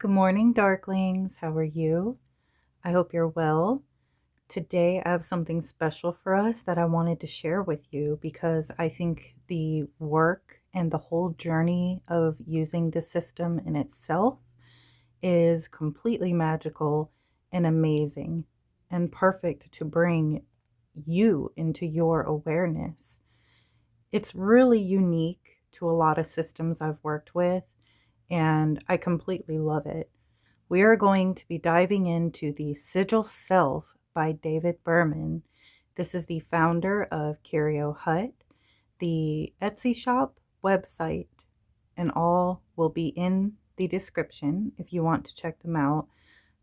Good morning, Darklings. How are you? I hope you're well. Today, I have something special for us that I wanted to share with you because I think the work and the whole journey of using the system in itself is completely magical and amazing and perfect to bring you into your awareness. It's really unique to a lot of systems I've worked with, and I completely love it. We are going to be diving into the Sigil Self by David Burman. This is the founder of Curio Hut. The Etsy shop, website, and all will be in the description if you want to check them out.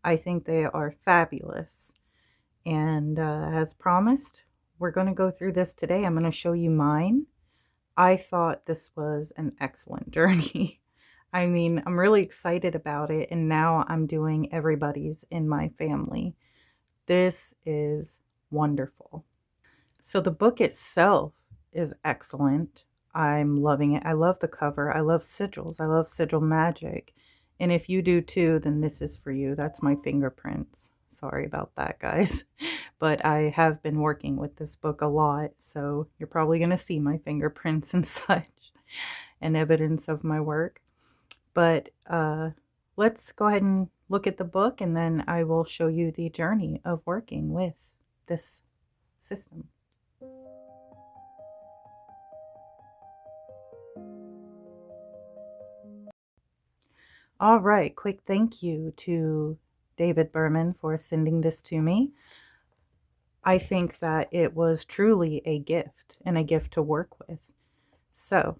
I think they are fabulous. And as promised, we're going to go through this today. I'm going to show you mine. I thought this was an excellent journey. I mean, I'm really excited about it, and now I'm doing everybody's in my family. This is wonderful. So the book itself is excellent. I'm loving it. I love the cover. I love sigils. I love sigil magic. And if you do too, then this is for you. That's my fingerprints. Sorry about that, guys. But I have been working with this book a lot, so you're probably going to see my fingerprints and such and evidence of my work. But let's go ahead and look at the book, and then I will show you the journey of working with this system. All right, quick thank you to David Burman for sending this to me. I think that it was truly a gift and a gift to work with. So,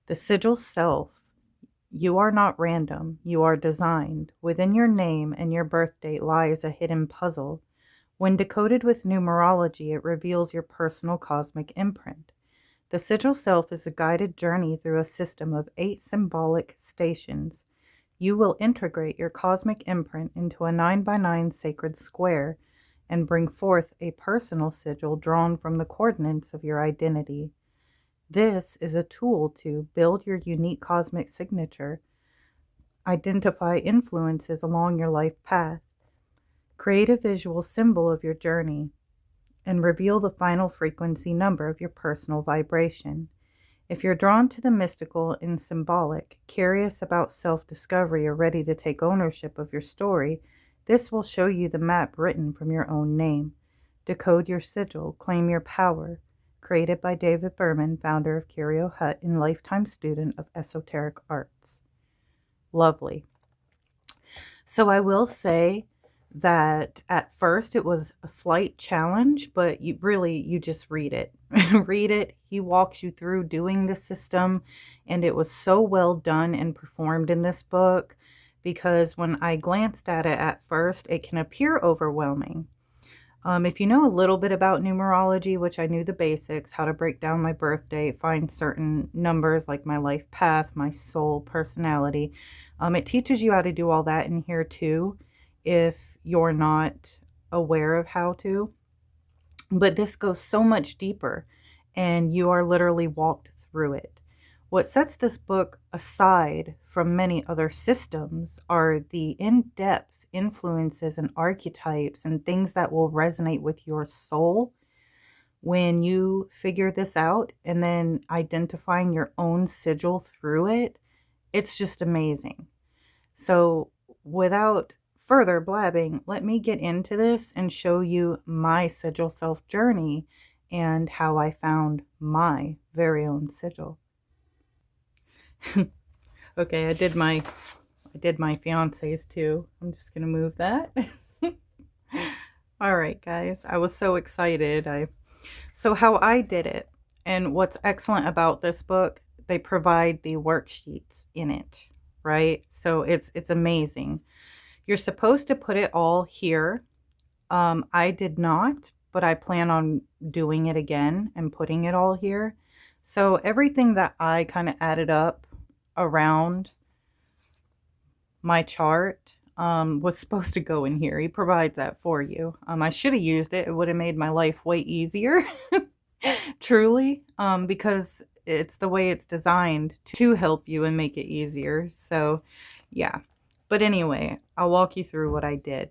the Sigil Self. You are not random. You are designed. Within your name and your birth date lies a hidden puzzle. When decoded with numerology, it reveals your personal cosmic imprint. The Sigil Self is a guided journey through a system of 8 symbolic stations. You will integrate your cosmic imprint into a 9x9 sacred square and bring forth a personal sigil drawn from the coordinates of your identity. This is a tool to build your unique cosmic signature, identify influences along your life path, create a visual symbol of your journey, and reveal the final frequency number of your personal vibration. If you're drawn to the mystical and symbolic, curious about self-discovery, or ready to take ownership of your story, this will show you the map written from your own name. Decode your sigil, claim your power. Created by David Burman, founder of Curio Hut and lifetime student of Esoteric arts. Lovely. So I will say that at first it was a slight challenge, but you just read it. Read it. He walks you through doing the system, and it was so well done and performed in this book, because when I glanced at it at first, it can appear overwhelming. If you know a little bit about numerology, which I knew the basics, how to break down my birth date, find certain numbers like my life path, my soul, personality, it teaches you how to do all that in here too, if you're not aware of how to. But this goes so much deeper, and you are literally walked through it. What sets this book aside from many other systems are the in-depth influences and archetypes and things that will resonate with your soul when you figure this out, and then identifying your own sigil through it. It's just amazing. So without further blabbing, let me get into this and show you my Sigil Self journey and how I found my very own sigil. Okay, I did my fiance's too. I'm just gonna move that. All right, guys, I was so excited. So how I did it, and what's excellent about this book, they provide the worksheets in it, right? So it's amazing. You're supposed to put it all here. I did not, but I plan on doing it again and putting it all here. So everything that I kind of added up around my chart was supposed to go in here. He provides that for you. I should have used it. It would have made my life way easier, truly, because it's the way it's designed to help you and make it easier. So yeah, But anyway, I'll walk you through what I did.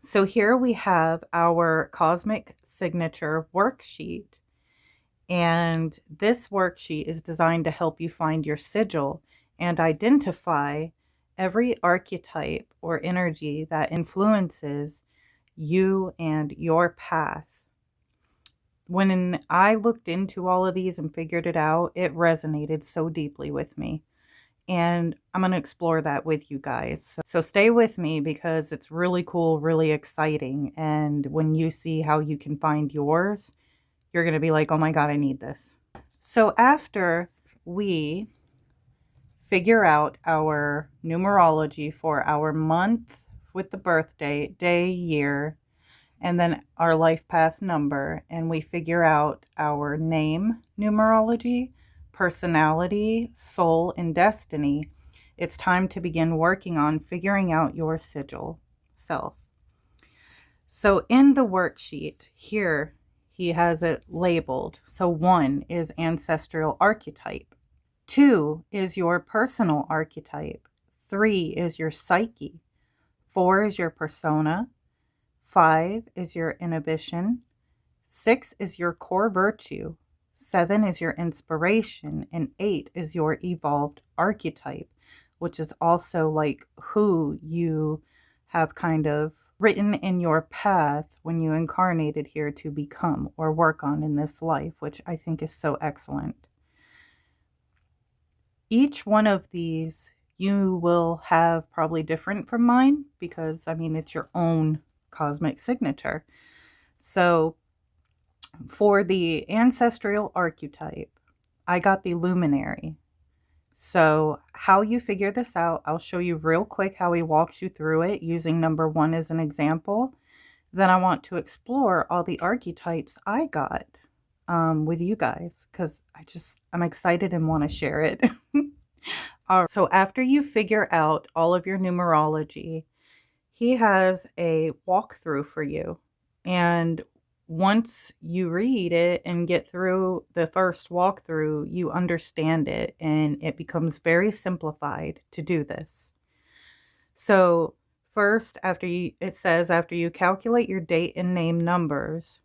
So here we have our Cosmic Signature worksheet. And this worksheet is designed to help you find your sigil and identify every archetype or energy that influences you and your path. When I looked into all of these and figured it out, it resonated so deeply with me. And I'm going to explore that with you guys. So stay with me because it's really cool, really exciting. And when you see how you can find yours, you're going to be like, oh my God, I need this. So after we figure out our numerology for our month with the birthday, day, year, and then our life path number, and we figure out our name numerology, personality, soul, and destiny, it's time to begin working on figuring out your sigil self. So in the worksheet here, he has it labeled. So 1 is ancestral archetype. 2 is your personal archetype. 3 is your psyche. 4 is your persona. 5 is your inhibition. 6 is your core virtue. 7 is your inspiration. And 8 is your evolved archetype, which is also like who you have kind of written in your path when you incarnated here to become or work on in this life, which I think is so excellent. Each one of these you will have probably different from mine because, I mean, it's your own cosmic signature. So for the ancestral archetype, I got the luminary. So how you figure this out, I'll show you real quick how he walks you through it using number 1 as an example. Then I want to explore all the archetypes I got with you guys because I'm excited and want to share it. All right. So after you figure out all of your numerology, he has a walkthrough for you. And once you read it and get through the first walkthrough, you understand it and it becomes very simplified to do this. So first, it says after you calculate your date and name numbers,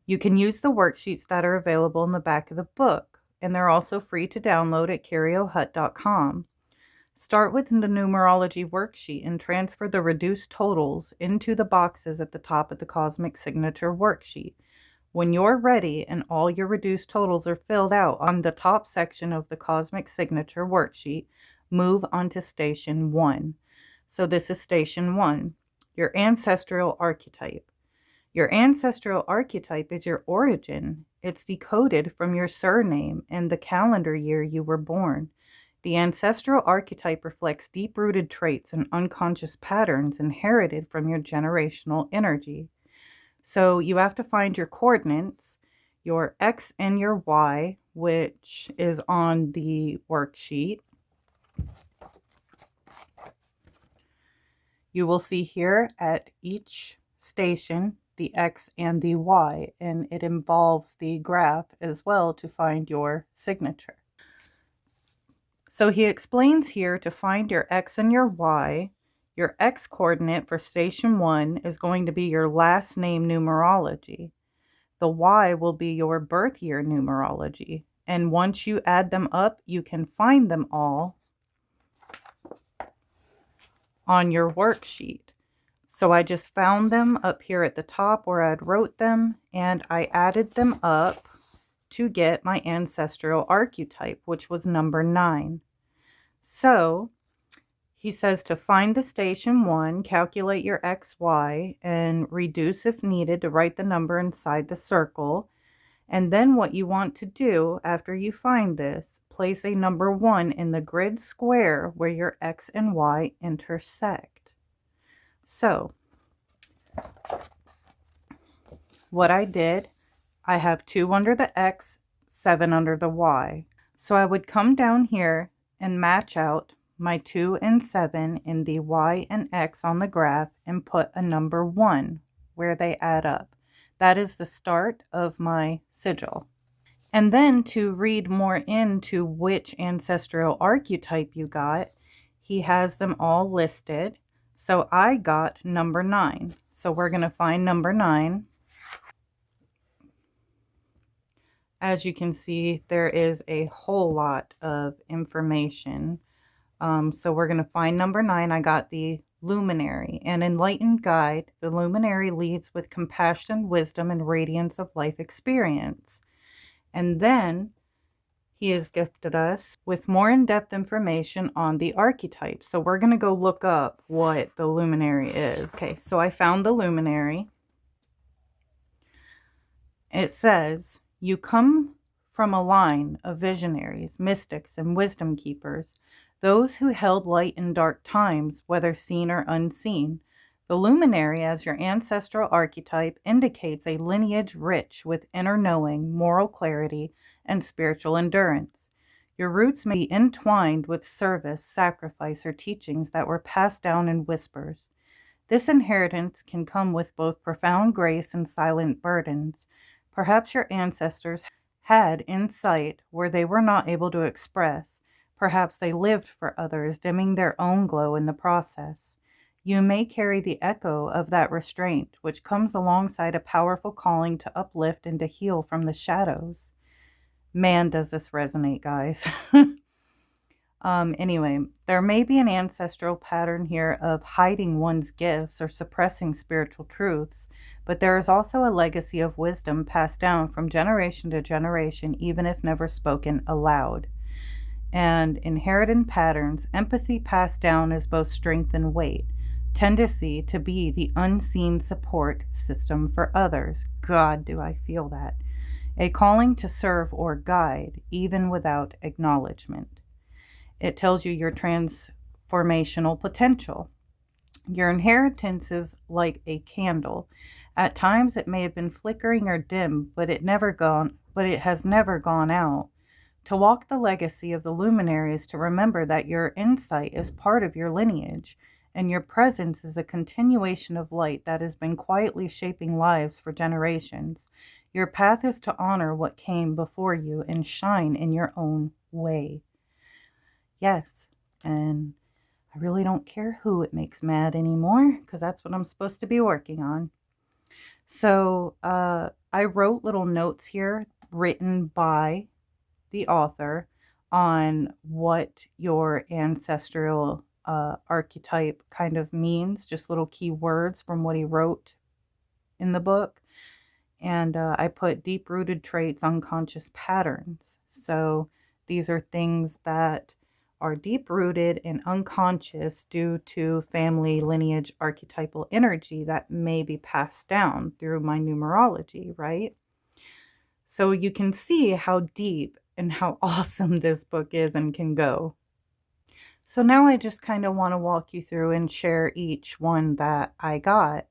you can use the worksheets that are available in the back of the book, and they're also free to download at carriohut.com. Start with the numerology worksheet and transfer the reduced totals into the boxes at the top of the Cosmic Signature worksheet. When you're ready and all your reduced totals are filled out on the top section of the Cosmic Signature worksheet, move on to Station 1. So this is Station 1, your ancestral archetype. Your ancestral archetype is your origin. It's decoded from your surname and the calendar year you were born. The ancestral archetype reflects deep-rooted traits and unconscious patterns inherited from your generational energy. So you have to find your coordinates, your X and your Y, which is on the worksheet. You will see here at each station the X and the Y, and it involves the graph as well to find your signature. So he explains here to find your X and your Y. Your X coordinate for Station 1 is going to be your last name numerology. The Y will be your birth year numerology. And once you add them up, you can find them all on your worksheet. So I just found them up here at the top where I'd wrote them, and I added them up to get my ancestral archetype, which was number 9. So he says to find the Station 1, calculate your XY, and reduce if needed to write the number inside the circle. And then what you want to do after you find this, place a number 1 in the grid square where your X and Y intersect. So what I did, I have 2 under the X, 7 under the Y. So I would come down here and match out my 2 and 7 in the Y and X on the graph and put a number 1 where they add up. That is the start of my sigil. And then to read more into which ancestral archetype you got, he has them all listed. So I got number 9. So we're going to find number 9. As you can see, there is a whole lot of information. So we're going to find number 9. I got the luminary, an enlightened guide. The luminary leads with compassion, wisdom, and radiance of life experience. And then he has gifted us with more in-depth information on the archetypes. So we're going to go look up what the luminary is. Okay, so I found the luminary. It says, you come from a line of visionaries, mystics, and wisdom keepers, those who held light in dark times, whether seen or unseen. The luminary, as your ancestral archetype, indicates a lineage rich with inner knowing, moral clarity, and spiritual endurance. Your roots may be entwined with service, sacrifice, or teachings that were passed down in whispers. This inheritance can come with both profound grace and silent burdens. Perhaps your ancestors had insight where they were not able to express. Perhaps they lived for others, dimming their own glow in the process. You may carry the echo of that restraint, which comes alongside a powerful calling to uplift and to heal from the shadows. Man, does this resonate, guys. Anyway, there may be an ancestral pattern here of hiding one's gifts or suppressing spiritual truths, but there is also a legacy of wisdom passed down from generation to generation, even if never spoken aloud. And inherited patterns, empathy passed down as both strength and weight, tendency to be the unseen support system for others. God, do I feel that. A calling to serve or guide, even without acknowledgement. It tells you your transformational potential. Your inheritance is like a candle. At times it may have been flickering or dim, but it has never gone out. To walk the legacy of the luminary is to remember that your insight is part of your lineage, and your presence is a continuation of light that has been quietly shaping lives for generations. Your path is to honor what came before you and shine in your own way. Yes, and I really don't care who it makes mad anymore, because that's what I'm supposed to be working on. So I wrote little notes here written by the author on what your ancestral archetype kind of means, just little key words from what he wrote in the book. And I put deep-rooted traits, unconscious patterns. So these are things that are deep-rooted and unconscious due to family lineage archetypal energy that may be passed down through my numerology, right? So you can see how deep and how awesome this book is and can go. So now I just kind of want to walk you through and share each one that I got.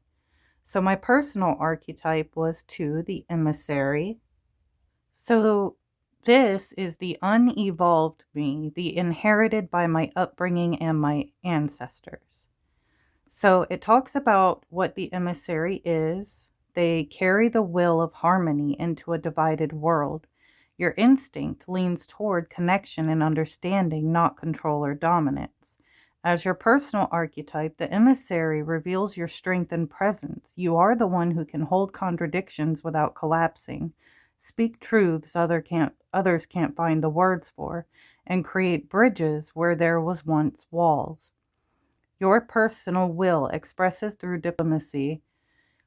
So my personal archetype was 2, the emissary. So this is the unevolved me, the inherited by my upbringing and my ancestors. So it talks about what the emissary is. They carry the will of harmony into a divided world. Your instinct leans toward connection and understanding, not control or dominance. As your personal archetype, the emissary reveals your strength and presence. You are the one who can hold contradictions without collapsing, speak truths others can't find the words for, and create bridges where there was once walls. Your personal will expresses through diplomacy,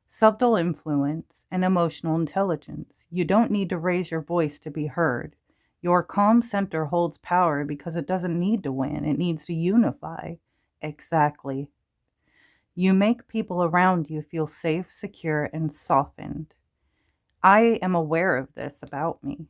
subtle influence, and emotional intelligence. You don't need to raise your voice to be heard. Your calm center holds power because it doesn't need to win. It needs to unify. Exactly. You make people around you feel safe, secure, and softened. I am aware of this about me.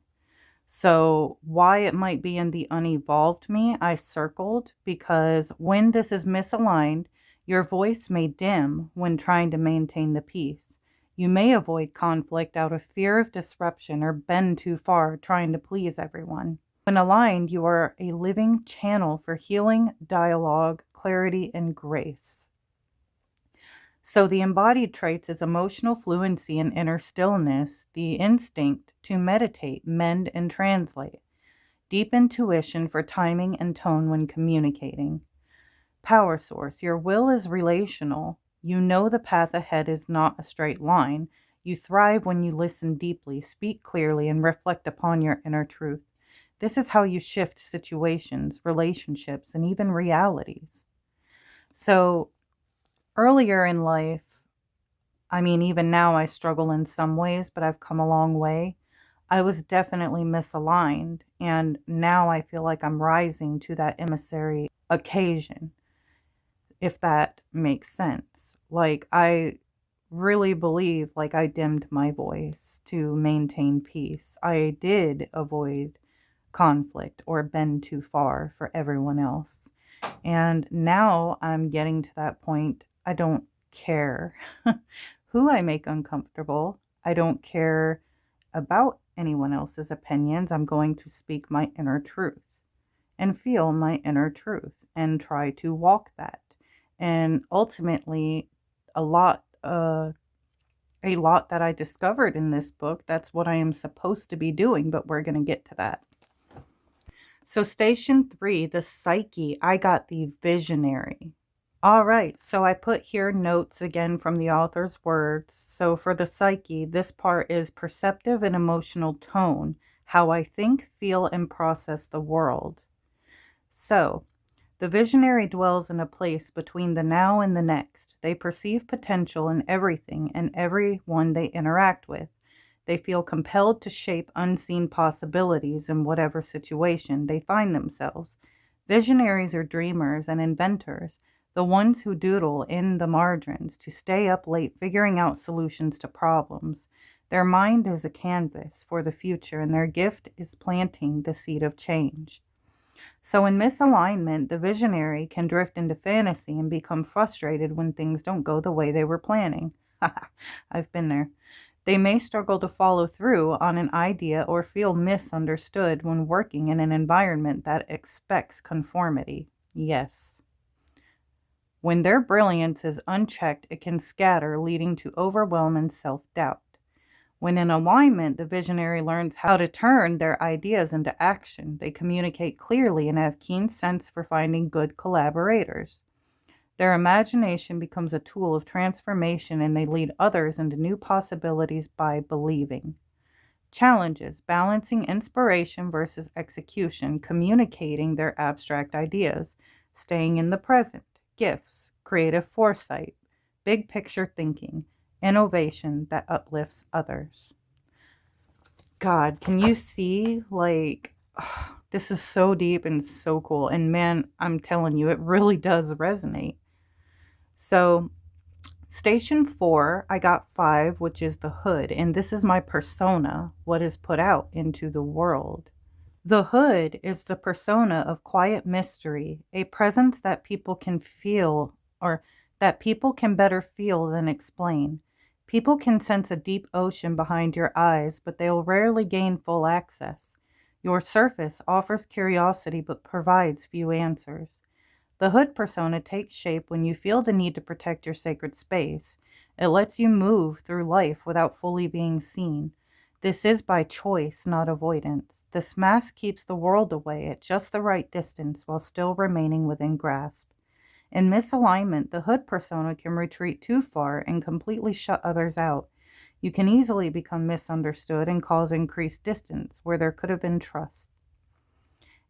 So why it might be in the unevolved me, I circled, because when this is misaligned, your voice may dim when trying to maintain the peace. You may avoid conflict out of fear of disruption or bend too far trying to please everyone. When aligned, you are a living channel for healing, dialogue, clarity, and grace. So the embodied traits is emotional fluency and inner stillness, the instinct to meditate, mend, and translate, deep intuition for timing and tone when communicating. Power source. Your will is relational. You know the path ahead is not a straight line. You thrive when you listen deeply, speak clearly, and reflect upon your inner truth. This is how you shift situations, relationships, and even realities. So earlier in life, I mean, even now I struggle in some ways, but I've come a long way. I was definitely misaligned, and now I feel like I'm rising to that emissary occasion, if that makes sense. Like, I really believe like I dimmed my voice to maintain peace. I did avoid conflict or bend too far for everyone else. And now I'm getting to that point. I don't care who I make uncomfortable. I don't care about anyone else's opinions. I'm going to speak my inner truth and feel my inner truth and try to walk that. And ultimately, a lot that I discovered in this book, that's what I am supposed to be doing, but we're going to get to that. So station 3, the psyche, I got the visionary. All right, so I put here notes again from the author's words. So for the psyche, this part is perceptive and emotional tone, how I think, feel, and process the world. So the visionary dwells in a place between the now and the next. They perceive potential in everything and everyone they interact with. They feel compelled to shape unseen possibilities in whatever situation they find themselves. Visionaries are dreamers and inventors, the ones who doodle in the margins to stay up late figuring out solutions to problems. Their mind is a canvas for the future, and their gift is planting the seed of change. So in misalignment, the visionary can drift into fantasy and become frustrated when things don't go the way they were planning. I've been there. They may struggle to follow through on an idea or feel misunderstood when working in an environment that expects conformity. Yes. When their brilliance is unchecked, it can scatter, leading to overwhelm and self-doubt. When in alignment, the visionary learns how to turn their ideas into action. They communicate clearly and have keen sense for finding good collaborators. Their imagination becomes a tool of transformation, and they lead others into new possibilities by believing. Challenges: balancing inspiration versus execution, communicating their abstract ideas, staying in the present. Gifts: creative foresight, big picture thinking, innovation that uplifts others. God, can you see, like, this is so deep and so cool. And man, I'm telling you, it really does resonate. So station 4, I got 5, which is the hood. And this is my persona, what is put out into the world. The hood is the persona of quiet mystery, a presence that people can feel, or that people can better feel than explain. People can sense a deep ocean behind your eyes, but they will rarely gain full access. Your surface offers curiosity but provides few answers. The hood persona takes shape when you feel the need to protect your sacred space. It lets you move through life without fully being seen. This is by choice, not avoidance. This mask keeps the world away at just the right distance while still remaining within grasp. In misalignment, the hood persona can retreat too far and completely shut others out. You can easily become misunderstood and cause increased distance where there could have been trust.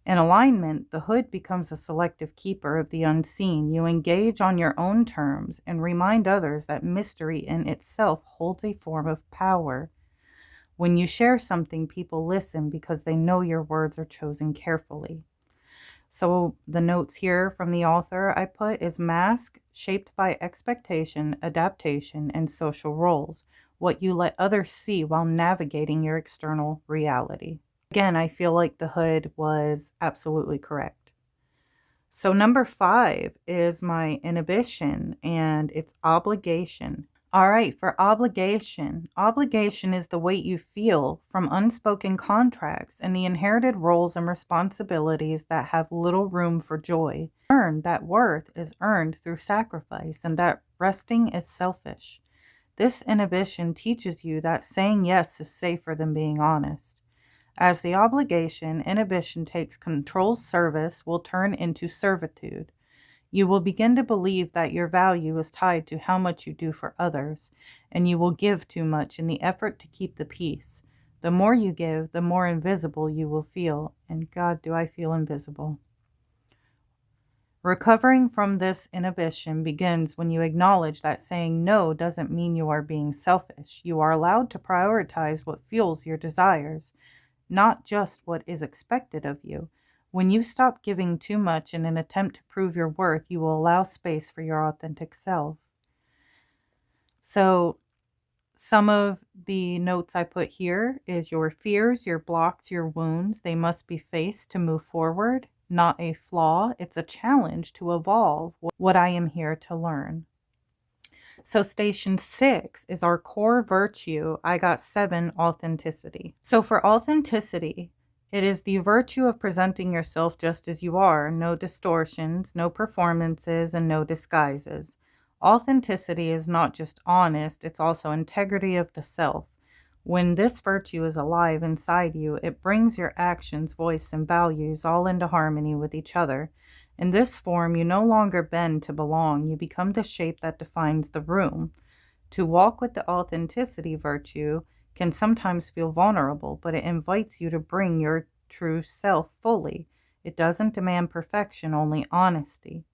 In alignment, the hood becomes a selective keeper of the unseen. You engage on your own terms and remind others that mystery in itself holds a form of power. When you share something, people listen because they know your words are chosen carefully. So the notes here from the author I put is mask, shaped by expectation, adaptation, and social roles, what you let others see while navigating your external reality. Again, I feel like the hood was absolutely correct. So number 5 is my inhibition, and it's obligation. All right, for obligation. Obligation is the weight you feel from unspoken contracts and the inherited roles and responsibilities that have little room for joy. Learn that worth is earned through sacrifice and that resting is selfish. This inhibition teaches you that saying yes is safer than being honest. As the obligation, inhibition takes control. Service will turn into servitude. You will begin to believe that your value is tied to how much you do for others, and you will give too much in the effort to keep the peace. The more you give, the more invisible you will feel. And God, do I feel invisible? Recovering from this inhibition begins when you acknowledge that saying no doesn't mean you are being selfish. You are allowed to prioritize what fuels your desires, not just what is expected of you. When you stop giving too much in an attempt to prove your worth, you will allow space for your authentic self. So, some of the notes I put here is your fears, your blocks, your wounds, they must be faced to move forward, not a flaw. It's a challenge to evolve what I am here to learn. So station 6 is our core virtue. I got 7, authenticity. So for authenticity, it is the virtue of presenting yourself just as you are, no distortions, no performances, and no disguises. Authenticity is not just honest, it's also integrity of the self. When this virtue is alive inside you, it brings your actions, voice, and values all into harmony with each other. In this form, you no longer bend to belong. You become the shape that defines the room. To walk with the authenticity virtue can sometimes feel vulnerable, but it invites you to bring your true self fully. It doesn't demand perfection, only honesty.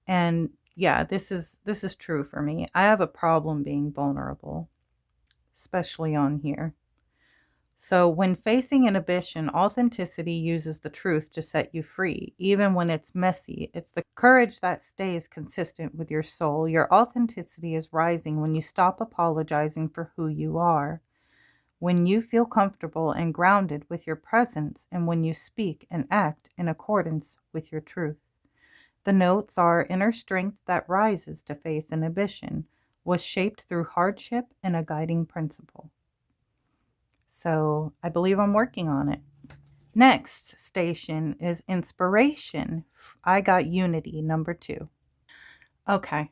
And yeah, this is true for me. I have a problem being vulnerable, especially on here. So when facing inhibition, authenticity uses the truth to set you free, even when it's messy. It's the courage that stays consistent with your soul. Your authenticity is rising when you stop apologizing for who you are, when you feel comfortable and grounded with your presence, and when you speak and act in accordance with your truth. The notes are inner strength that rises to face inhibition, was shaped through hardship and a guiding principle. So I believe I'm working on it. Next station is inspiration. I got unity, number 2. Okay.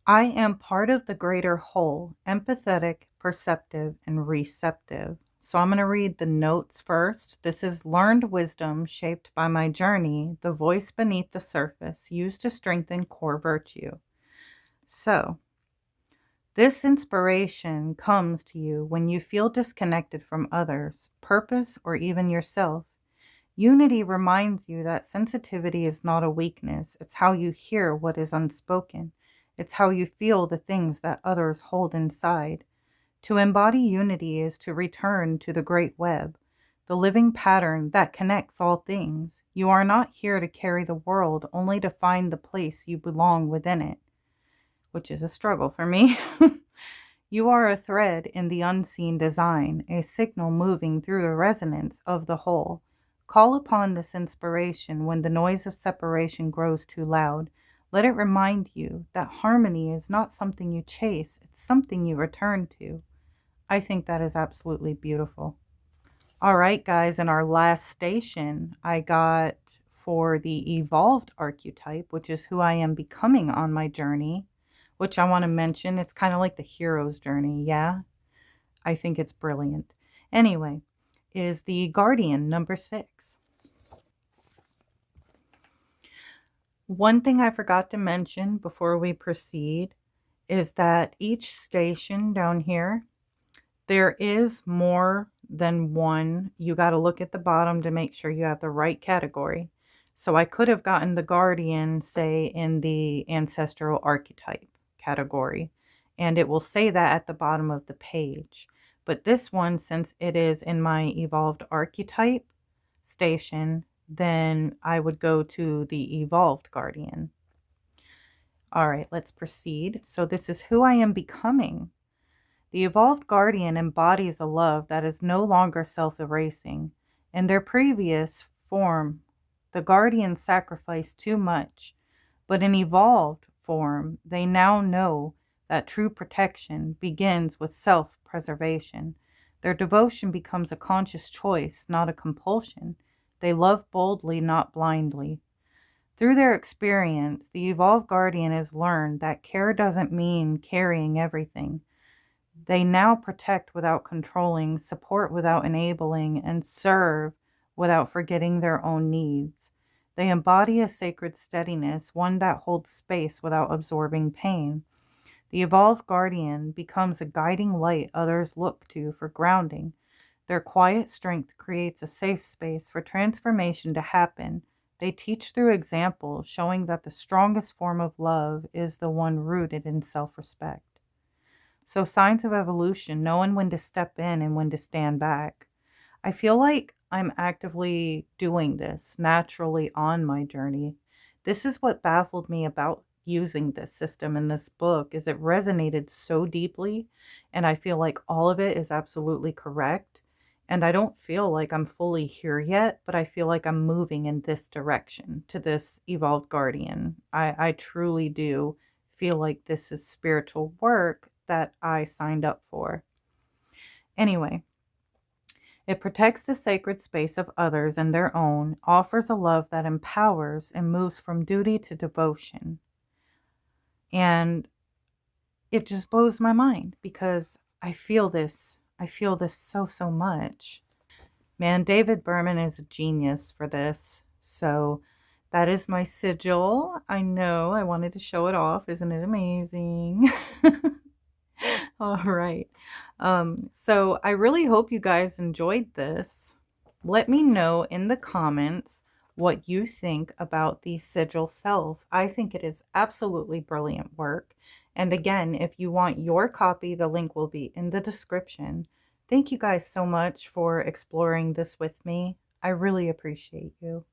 I am part of the greater whole, empathetic, perceptive, and receptive. So I'm going to read the notes first. This is learned wisdom shaped by my journey, the voice beneath the surface, used to strengthen core virtue. So, this inspiration comes to you when you feel disconnected from others, purpose, or even yourself. Unity reminds you that sensitivity is not a weakness. It's how you hear what is unspoken. It's how you feel the things that others hold inside. To embody unity is to return to the great web, the living pattern that connects all things. You are not here to carry the world, only to find the place you belong within it, which is a struggle for me. You are a thread in the unseen design, a signal moving through the resonance of the whole. Call upon this inspiration when the noise of separation grows too loud. Let it remind you that harmony is not something you chase, it's something you return to. I think that is absolutely beautiful. All right, guys, in our last station, I got for the evolved archetype, which is who I am becoming on my journey, which I want to mention. It's kind of like the hero's journey. Yeah, I think it's brilliant. Anyway, is the guardian, number 6. One thing I forgot to mention before we proceed is that each station down here, there is more than one. You got to look at the bottom to make sure you have the right category. So I could have gotten the guardian, say, in the ancestral archetype category, and it will say that at the bottom of the page. But this one, since it is in my evolved archetype station, then I would go to the evolved guardian. All right, let's proceed. So this is who I am becoming. The evolved guardian embodies a love that is no longer self-erasing. In their previous form, the guardians sacrificed too much, but in evolved form, they now know that true protection begins with self-preservation. Their devotion becomes a conscious choice, not a compulsion. They love boldly, not blindly. Through their experience, the evolved guardian has learned that care doesn't mean carrying everything. They now protect without controlling, support without enabling, and serve without forgetting their own needs. They embody a sacred steadiness, one that holds space without absorbing pain. The evolved guardian becomes a guiding light others look to for grounding. Their quiet strength creates a safe space for transformation to happen. They teach through example, showing that the strongest form of love is the one rooted in self-respect. So, signs of evolution, knowing when to step in and when to stand back. I feel like I'm actively doing this naturally on my journey. This is what baffled me about using this system in this book is it resonated so deeply, and I feel like all of it is absolutely correct. And I don't feel like I'm fully here yet, but I feel like I'm moving in this direction to this evolved guardian. I truly do feel like this is spiritual work that I signed up for. Anyway, it protects the sacred space of others and their own, offers a love that empowers and moves from duty to devotion. And it just blows my mind because I feel this. I feel this so much. Man, David Burman is a genius for this. So that is my sigil. I know I wanted to show it off. Isn't it amazing? All right. So I really hope you guys enjoyed this. Let me know in the comments what you think about the Sigil Self. I think it is absolutely brilliant work. And again, if you want your copy, the link will be in the description. Thank you guys so much for exploring this with me. I really appreciate you.